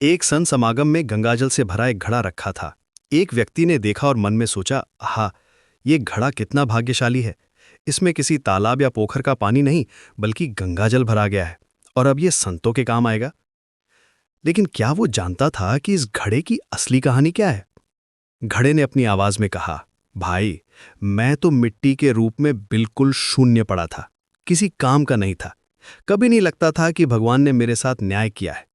एक संत समागम में गंगाजल से भरा एक घड़ा रखा था। एक व्यक्ति ने देखा और मन में सोचा, आहा, ये घड़ा कितना भाग्यशाली है। इसमें किसी तालाब या पोखर का पानी नहीं, बल्कि गंगाजल भरा गया है और अब ये संतों के काम आएगा। लेकिन क्या वो जानता था कि इस घड़े की असली कहानी क्या है? घड़े ने अपनी आवाज में कहा, भाई, मैं तो मिट्टी के रूप में बिल्कुल शून्य पड़ा था, किसी काम का नहीं था। कभी नहीं लगता था कि भगवान ने मेरे साथ न्याय किया है।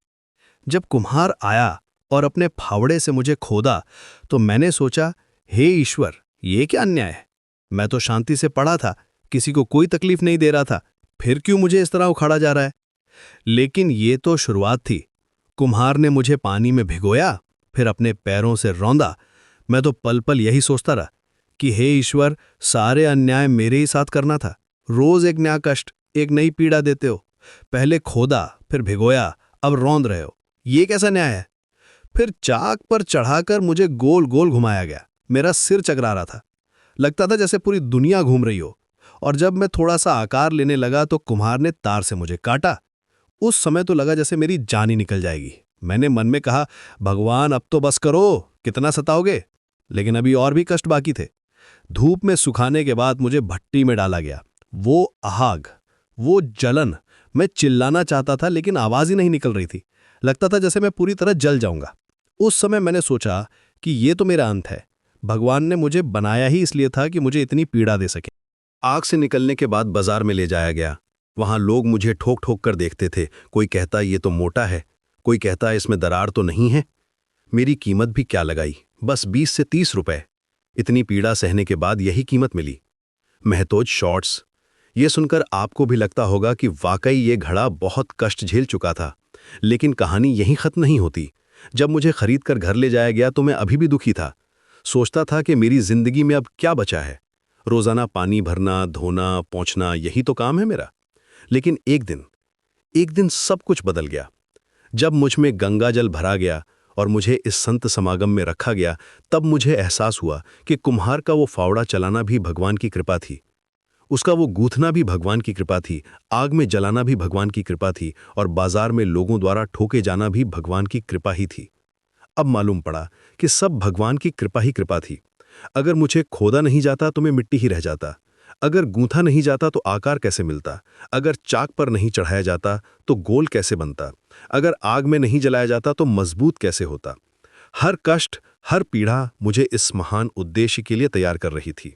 जब कुम्हार आया और अपने फावड़े से मुझे खोदा, तो मैंने सोचा, हे ईश्वर, ये क्या अन्याय है। मैं तो शांति से पड़ा था, किसी को कोई तकलीफ नहीं दे रहा था, फिर क्यों मुझे इस तरह उखाड़ा जा रहा है। लेकिन ये तो शुरुआत थी। कुम्हार ने मुझे पानी में भिगोया, फिर अपने पैरों से रौंदा। मैं तो पल पल यही सोचता रहा कि हे ईश्वर, सारे अन्याय मेरे ही साथ करना था। रोज एक नया कष्ट, एक नई पीड़ा देते हो। पहले खोदा, फिर भिगोया, अब रौंद रहे हो। ये कैसा न्याय है। फिर चाक पर चढ़ाकर मुझे गोल गोल घुमाया गया। मेरा सिर चकरा रहा था, लगता था जैसे पूरी दुनिया घूम रही हो। और जब मैं थोड़ा सा आकार लेने लगा तो कुम्हार ने तार से मुझे काटा। उस समय तो लगा जैसे मेरी जान ही निकल जाएगी। मैंने मन में कहा, भगवान, अब तो बस करो, कितना सताओगे। लेकिन अभी और भी कष्ट बाकी थे। धूप में सुखाने के बाद मुझे भट्टी में डाला गया। वो आग, वो जलन, मैं चिल्लाना चाहता था लेकिन आवाज ही नहीं निकल रही थी। लगता था जैसे मैं पूरी तरह जल जाऊंगा। उस समय मैंने सोचा कि ये तो मेरा अंत है। भगवान ने मुझे बनाया ही इसलिए था कि मुझे इतनी पीड़ा दे सके। आग से निकलने के बाद बाजार में ले जाया गया। वहां लोग मुझे ठोक ठोक कर देखते थे। कोई कहता ये तो मोटा है, कोई कहता इसमें दरार तो नहीं है। मेरी कीमत भी क्या लगाई, बस 20 से 30 रुपए। इतनी पीड़ा सहने के बाद यही कीमत मिली। महतोज शॉर्ट्स। ये सुनकर आपको भी लगता होगा कि वाकई ये घड़ा बहुत कष्ट झेल चुका था। लेकिन कहानी यहीं खत्म नहीं होती। जब मुझे खरीद कर घर ले जाया गया तो मैं अभी भी दुखी था। सोचता था कि मेरी जिंदगी में अब क्या बचा है। रोजाना पानी भरना, धोना, पोंछना, यही तो काम है मेरा। लेकिन एक दिन सब कुछ बदल गया। जब मुझ में गंगा जल भरा गया और मुझे इस संत समागम में रखा गया, तब मुझे एहसास हुआ कि कुम्हार का वो फावड़ा चलाना भी भगवान की कृपा थी। उसका वो गूंथना भी भगवान की कृपा थी। आग में जलाना भी भगवान की कृपा थी। और बाजार में लोगों द्वारा ठोके जाना भी भगवान की कृपा ही थी। अब मालूम पड़ा कि सब भगवान की कृपा ही कृपा थी। अगर मुझे खोदा नहीं जाता तो मैं मिट्टी ही रह जाता। अगर गूंथा नहीं जाता तो आकार कैसे मिलता। अगर चाक पर नहीं चढ़ाया जाता तो गोल कैसे बनता। अगर आग में नहीं जलाया जाता तो मजबूत कैसे होता। हर कष्ट, हर पीड़ा मुझे इस महान उद्देश्य के लिए तैयार कर रही थी।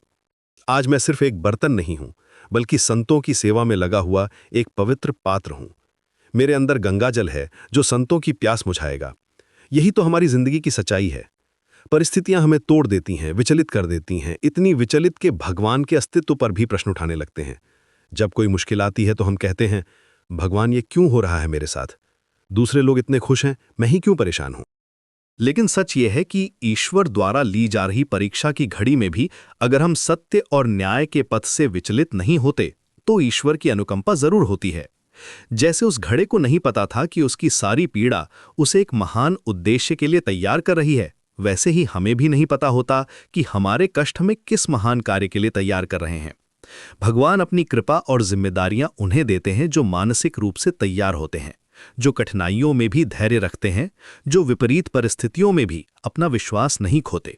आज मैं सिर्फ एक बर्तन नहीं हूं, बल्कि संतों की सेवा में लगा हुआ एक पवित्र पात्र हूं। मेरे अंदर गंगाजल है जो संतों की प्यास बुझाएगा। यही तो हमारी जिंदगी की सच्चाई है। परिस्थितियां हमें तोड़ देती हैं, विचलित कर देती हैं, इतनी विचलित कि भगवान के अस्तित्व पर भी प्रश्न उठाने लगते हैं। जब कोई मुश्किल आती है तो हम कहते हैं, भगवान, ये क्यों हो रहा है मेरे साथ। दूसरे लोग इतने खुश हैं, मैं ही क्यों परेशान हूं। लेकिन सच ये है कि ईश्वर द्वारा ली जा रही परीक्षा की घड़ी में भी अगर हम सत्य और न्याय के पथ से विचलित नहीं होते तो ईश्वर की अनुकंपा जरूर होती है। जैसे उस घड़े को नहीं पता था कि उसकी सारी पीड़ा उसे एक महान उद्देश्य के लिए तैयार कर रही है, वैसे ही हमें भी नहीं पता होता कि हमारे कष्ट हमें किस महान कार्य के लिए तैयार कर रहे हैं। भगवान अपनी कृपा और जिम्मेदारियां उन्हें देते हैं जो मानसिक रूप से तैयार होते हैं, जो कठिनाइयों में भी धैर्य रखते हैं, जो विपरीत परिस्थितियों में भी अपना विश्वास नहीं खोते।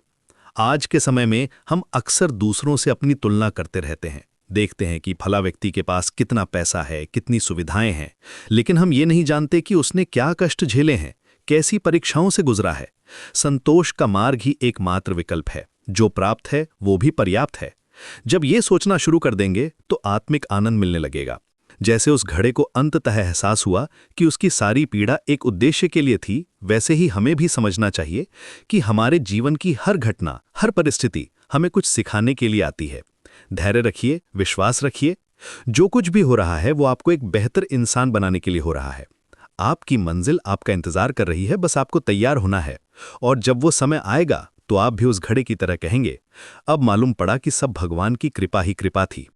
आज के समय में हम अक्सर दूसरों से अपनी तुलना करते रहते हैं। देखते हैं कि फला व्यक्ति के पास कितना पैसा है, कितनी सुविधाएं हैं, लेकिन हम ये नहीं जानते कि उसने क्या कष्ट झेले हैं, कैसी परीक्षाओं से गुजरा है। संतोष का मार्ग ही एकमात्र विकल्प है। जो प्राप्त है वो भी पर्याप्त है। जब ये सोचना शुरू कर देंगे तो आत्मिक आनंद मिलने लगेगा। जैसे उस घड़े को अंततः एहसास हुआ कि उसकी सारी पीड़ा एक उद्देश्य के लिए थी, वैसे ही हमें भी समझना चाहिए कि हमारे जीवन की हर घटना, हर परिस्थिति हमें कुछ सिखाने के लिए आती है। धैर्य रखिए, विश्वास रखिए। जो कुछ भी हो रहा है वो आपको एक बेहतर इंसान बनाने के लिए हो रहा है। आपकी मंजिल आपका इंतजार कर रही है, बस आपको तैयार होना है। और जब वो समय आएगा तो आप भी उस घड़े की तरह कहेंगे, अब मालूम पड़ा कि सब भगवान की कृपा ही कृपा थी।